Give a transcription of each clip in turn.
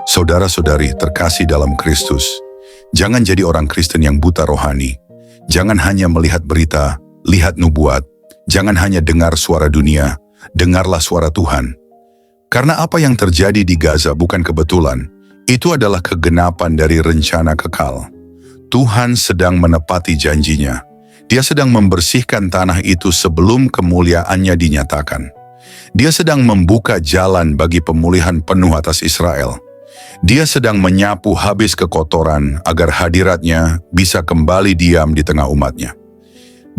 Saudara-saudari terkasih dalam Kristus, jangan jadi orang Kristen yang buta rohani. Jangan hanya melihat berita, lihat nubuat. Jangan hanya dengar suara dunia, dengarlah suara Tuhan. Karena apa yang terjadi di Gaza bukan kebetulan, itu adalah kegenapan dari rencana kekal. Tuhan sedang menepati janjinya. Dia sedang membersihkan tanah itu sebelum kemuliaannya dinyatakan. Dia sedang membuka jalan bagi pemulihan penuh atas Israel. Dia sedang menyapu habis kekotoran agar hadiratnya bisa kembali diam di tengah umatnya.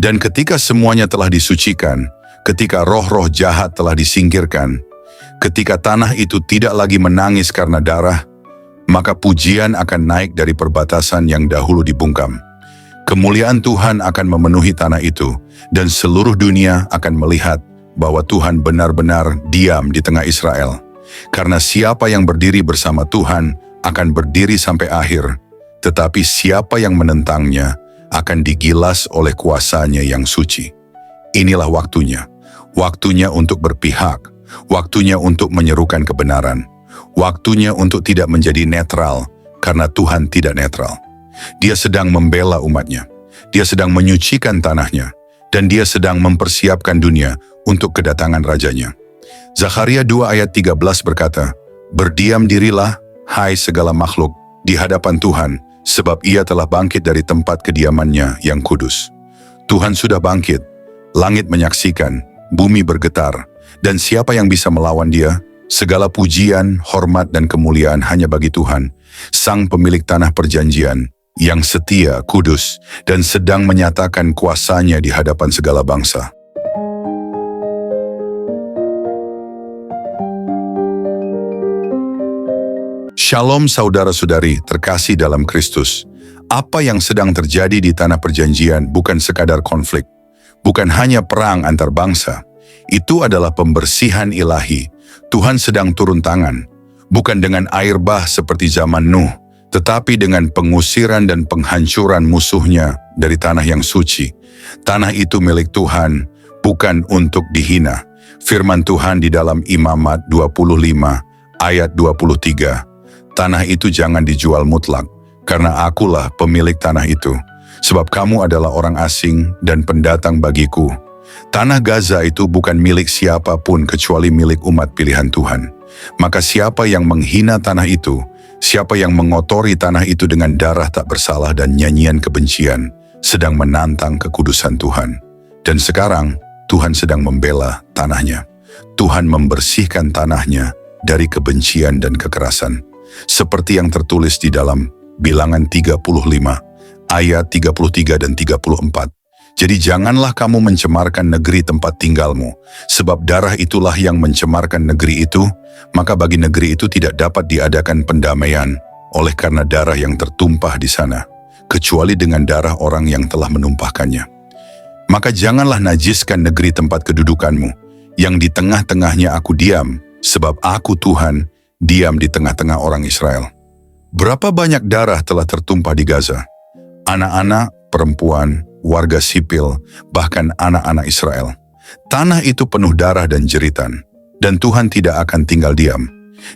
Dan ketika semuanya telah disucikan, ketika roh-roh jahat telah disingkirkan, ketika tanah itu tidak lagi menangis karena darah, maka pujian akan naik dari perbatasan yang dahulu dibungkam. Kemuliaan Tuhan akan memenuhi tanah itu, dan seluruh dunia akan melihat bahwa Tuhan benar-benar diam di tengah Israel. Karena siapa yang berdiri bersama Tuhan akan berdiri sampai akhir, tetapi siapa yang menentangnya akan digilas oleh kuasanya yang suci. Inilah waktunya, waktunya untuk berpihak, waktunya untuk menyerukan kebenaran, waktunya untuk tidak menjadi netral, karena Tuhan tidak netral. Dia sedang membela umatnya, dia sedang menyucikan tanahnya, dan dia sedang mempersiapkan dunia untuk kedatangan rajanya. Zakharia 2 ayat 13 berkata, "Berdiam dirilah, hai segala makhluk, di hadapan Tuhan, sebab ia telah bangkit dari tempat kediamannya yang kudus." Tuhan sudah bangkit, langit menyaksikan, bumi bergetar, dan siapa yang bisa melawan dia? Segala pujian, hormat, dan kemuliaan hanya bagi Tuhan, Sang pemilik tanah perjanjian, yang setia, kudus, dan sedang menyatakan kuasanya di hadapan segala bangsa. Shalom saudara-saudari terkasih dalam Kristus. Apa yang sedang terjadi di tanah perjanjian bukan sekadar konflik, bukan hanya perang antar bangsa. Itu adalah pembersihan ilahi. Tuhan sedang turun tangan, bukan dengan air bah seperti zaman Nuh, tetapi dengan pengusiran dan penghancuran musuhnya dari tanah yang suci. Tanah itu milik Tuhan, bukan untuk dihina. Firman Tuhan di dalam Imamat 25 ayat 23. Tanah itu jangan dijual mutlak, karena akulah pemilik tanah itu. Sebab kamu adalah orang asing dan pendatang bagiku. Tanah Gaza itu bukan milik siapapun kecuali milik umat pilihan Tuhan. Maka siapa yang menghina tanah itu, siapa yang mengotori tanah itu dengan darah tak bersalah dan nyanyian kebencian, sedang menantang kekudusan Tuhan. Dan sekarang, Tuhan sedang membela tanahnya. Tuhan membersihkan tanahnya dari kebencian dan kekerasan. Seperti yang tertulis di dalam Bilangan 35, ayat 33 dan 34. Jadi janganlah kamu mencemarkan negeri tempat tinggalmu, sebab darah itulah yang mencemarkan negeri itu, maka bagi negeri itu tidak dapat diadakan pendamaian, oleh karena darah yang tertumpah di sana, kecuali dengan darah orang yang telah menumpahkannya. Maka janganlah najiskan negeri tempat kedudukanmu, yang di tengah-tengahnya aku diam, sebab aku Tuhan, diam di tengah-tengah orang Israel. Berapa banyak darah telah tertumpah di Gaza? Anak-anak, perempuan, warga sipil, bahkan anak-anak Israel. Tanah itu penuh darah dan jeritan, dan Tuhan tidak akan tinggal diam.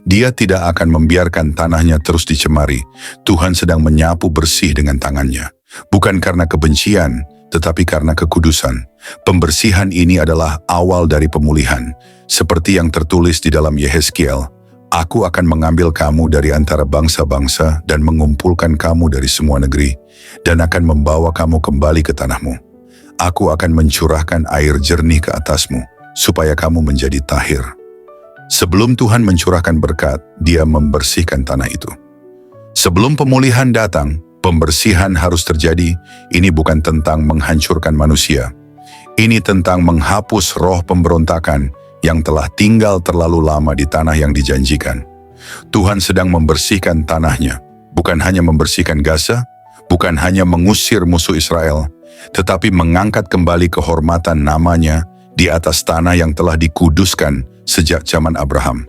Dia tidak akan membiarkan tanahnya terus dicemari. Tuhan sedang menyapu bersih dengan tangannya. Bukan karena kebencian, tetapi karena kekudusan. Pembersihan ini adalah awal dari pemulihan. Seperti yang tertulis di dalam Yehezkiel, "Aku akan mengambil kamu dari antara bangsa-bangsa dan mengumpulkan kamu dari semua negeri, dan akan membawa kamu kembali ke tanahmu. Aku akan mencurahkan air jernih ke atasmu, supaya kamu menjadi tahir." Sebelum Tuhan mencurahkan berkat, Dia membersihkan tanah itu. Sebelum pemulihan datang, pembersihan harus terjadi. Ini bukan tentang menghancurkan manusia. Ini tentang menghapus roh pemberontakan yang telah tinggal terlalu lama di tanah yang dijanjikan. Tuhan sedang membersihkan tanahnya, bukan hanya membersihkan Gaza, bukan hanya mengusir musuh Israel, tetapi mengangkat kembali kehormatan namanya di atas tanah yang telah dikuduskan sejak zaman Abraham.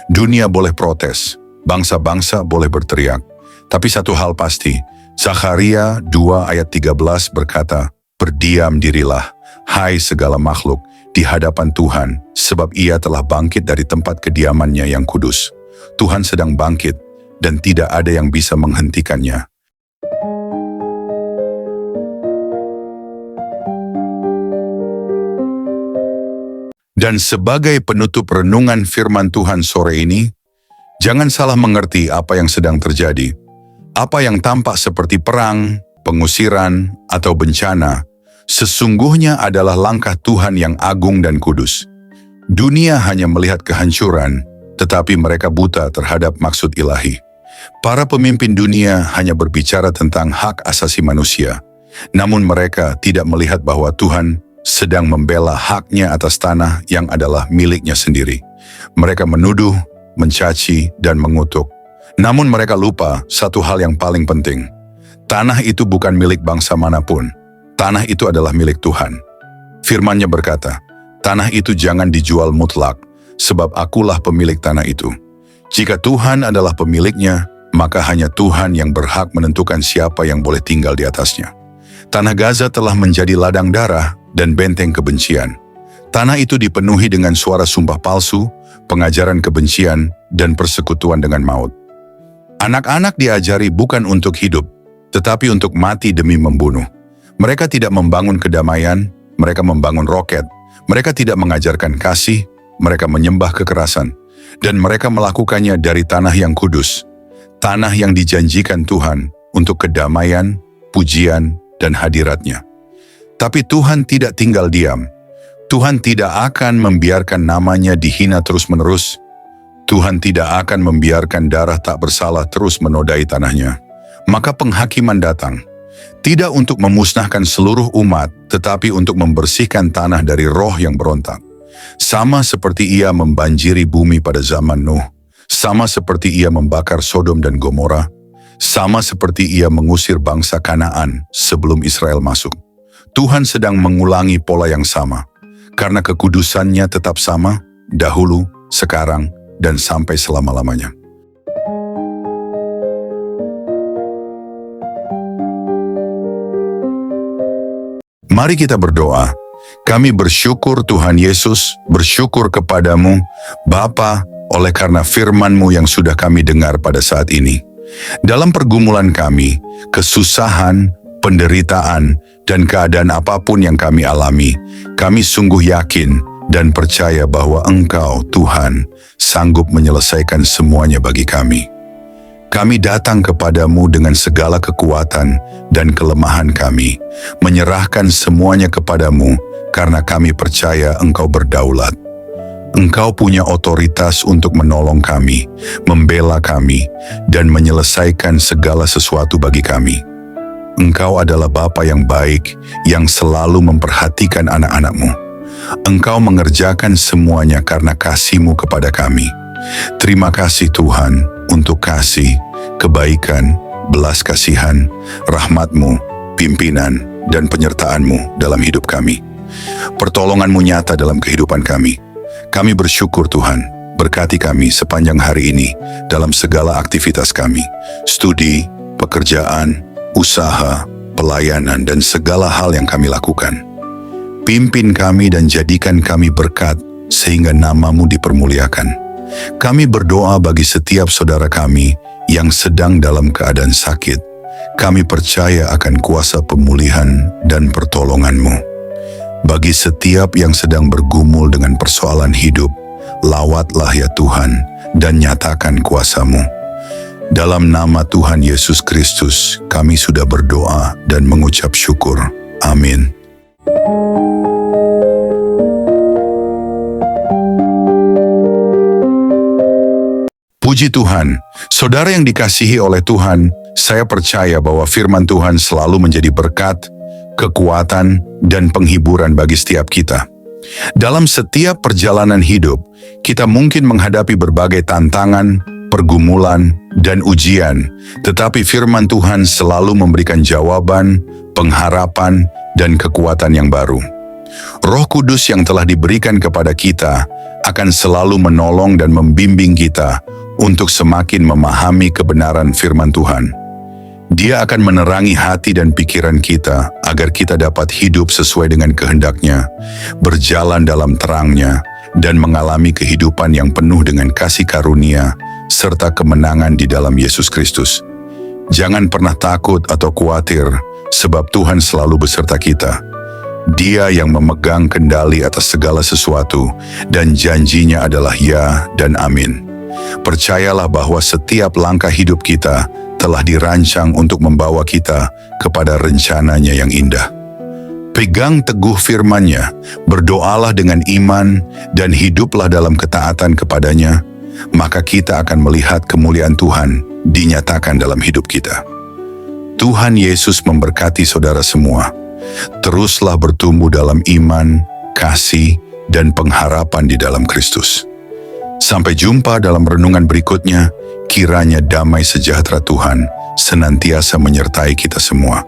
Dunia boleh protes, bangsa-bangsa boleh berteriak, tapi satu hal pasti, Zakharia 2 ayat 13 berkata, "Berdiam dirilah, hai segala makhluk, di hadapan Tuhan, sebab Ia telah bangkit dari tempat kediamannya yang kudus." Tuhan sedang bangkit dan tidak ada yang bisa menghentikannya. Dan sebagai penutup renungan firman Tuhan sore ini, jangan salah mengerti apa yang sedang terjadi. Apa yang tampak seperti perang, pengusiran, atau bencana, sesungguhnya adalah langkah Tuhan yang agung dan kudus. Dunia hanya melihat kehancuran, tetapi mereka buta terhadap maksud ilahi. Para pemimpin dunia hanya berbicara tentang hak asasi manusia, namun mereka tidak melihat bahwa Tuhan sedang membela haknya atas tanah yang adalah miliknya sendiri. Mereka menuduh, mencaci, dan mengutuk. Namun mereka lupa satu hal yang paling penting. Tanah itu bukan milik bangsa manapun. Tanah itu adalah milik Tuhan. Firman-Nya berkata, tanah itu jangan dijual mutlak, sebab akulah pemilik tanah itu. Jika Tuhan adalah pemiliknya, maka hanya Tuhan yang berhak menentukan siapa yang boleh tinggal di atasnya. Tanah Gaza telah menjadi ladang darah dan benteng kebencian. Tanah itu dipenuhi dengan suara sumpah palsu, pengajaran kebencian, dan persekutuan dengan maut. Anak-anak diajari bukan untuk hidup, tetapi untuk mati demi membunuh. Mereka tidak membangun kedamaian, mereka membangun roket. Mereka tidak mengajarkan kasih, mereka menyembah kekerasan. Dan mereka melakukannya dari tanah yang kudus, tanah yang dijanjikan Tuhan untuk kedamaian, pujian, dan hadirat-Nya. Tapi Tuhan tidak tinggal diam. Tuhan tidak akan membiarkan namanya dihina terus-menerus. Tuhan tidak akan membiarkan darah tak bersalah terus menodai tanahnya. Maka penghakiman datang, tidak untuk memusnahkan seluruh umat, tetapi untuk membersihkan tanah dari roh yang berontak. Sama seperti Ia membanjiri bumi pada zaman Nuh, sama seperti Ia membakar Sodom dan Gomora, sama seperti Ia mengusir bangsa Kanaan sebelum Israel masuk. Tuhan sedang mengulangi pola yang sama, karena kekudusannya tetap sama, dahulu, sekarang, dan sampai selama-lamanya. Mari kita berdoa. Kami bersyukur Tuhan Yesus, bersyukur kepadamu, Bapa, oleh karena firman-Mu yang sudah kami dengar pada saat ini. Dalam pergumulan kami, kesusahan, penderitaan, dan keadaan apapun yang kami alami, kami sungguh yakin dan percaya bahwa Engkau, Tuhan, sanggup menyelesaikan semuanya bagi kami. Kami datang kepadamu dengan segala kekuatan dan kelemahan kami, menyerahkan semuanya kepadamu karena kami percaya Engkau berdaulat. Engkau punya otoritas untuk menolong kami, membela kami, dan menyelesaikan segala sesuatu bagi kami. Engkau adalah Bapa yang baik, yang selalu memperhatikan anak-anak-Mu. Engkau mengerjakan semuanya karena kasih-Mu kepada kami. Terima kasih Tuhan untuk kasih, kebaikan, belas kasihan, rahmat-Mu, pimpinan, dan penyertaan-Mu dalam hidup kami. Pertolongan-Mu nyata dalam kehidupan kami. Kami bersyukur Tuhan, berkati kami sepanjang hari ini dalam segala aktivitas kami, studi, pekerjaan, usaha, pelayanan, dan segala hal yang kami lakukan. Pimpin kami dan jadikan kami berkat sehingga nama-Mu dipermuliakan. Kami berdoa bagi setiap saudara kami yang sedang dalam keadaan sakit. Kami percaya akan kuasa pemulihan dan pertolongan-Mu. Bagi setiap yang sedang bergumul dengan persoalan hidup, lawatlah ya Tuhan dan nyatakan kuasa-Mu. Dalam nama Tuhan Yesus Kristus, kami sudah berdoa dan mengucap syukur. Amin. Puji Tuhan, saudara yang dikasihi oleh Tuhan, saya percaya bahwa firman Tuhan selalu menjadi berkat, kekuatan, dan penghiburan bagi setiap kita. Dalam setiap perjalanan hidup, kita mungkin menghadapi berbagai tantangan, pergumulan, dan ujian, tetapi firman Tuhan selalu memberikan jawaban, pengharapan, dan kekuatan yang baru. Roh Kudus yang telah diberikan kepada kita akan selalu menolong dan membimbing kita untuk semakin memahami kebenaran firman Tuhan. Dia akan menerangi hati dan pikiran kita agar kita dapat hidup sesuai dengan kehendak-Nya, berjalan dalam terang-Nya, dan mengalami kehidupan yang penuh dengan kasih karunia, serta kemenangan di dalam Yesus Kristus. Jangan pernah takut atau khawatir, sebab Tuhan selalu beserta kita. Dia yang memegang kendali atas segala sesuatu, dan janjinya adalah ya dan amin. Percayalah bahwa setiap langkah hidup kita telah dirancang untuk membawa kita kepada rencananya yang indah. Pegang teguh firman-Nya, berdoalah dengan iman, dan hiduplah dalam ketaatan kepadanya, maka kita akan melihat kemuliaan Tuhan dinyatakan dalam hidup kita. Tuhan Yesus memberkati saudara semua. Teruslah bertumbuh dalam iman, kasih, dan pengharapan di dalam Kristus. Sampai jumpa dalam renungan berikutnya, kiranya damai sejahtera Tuhan senantiasa menyertai kita semua.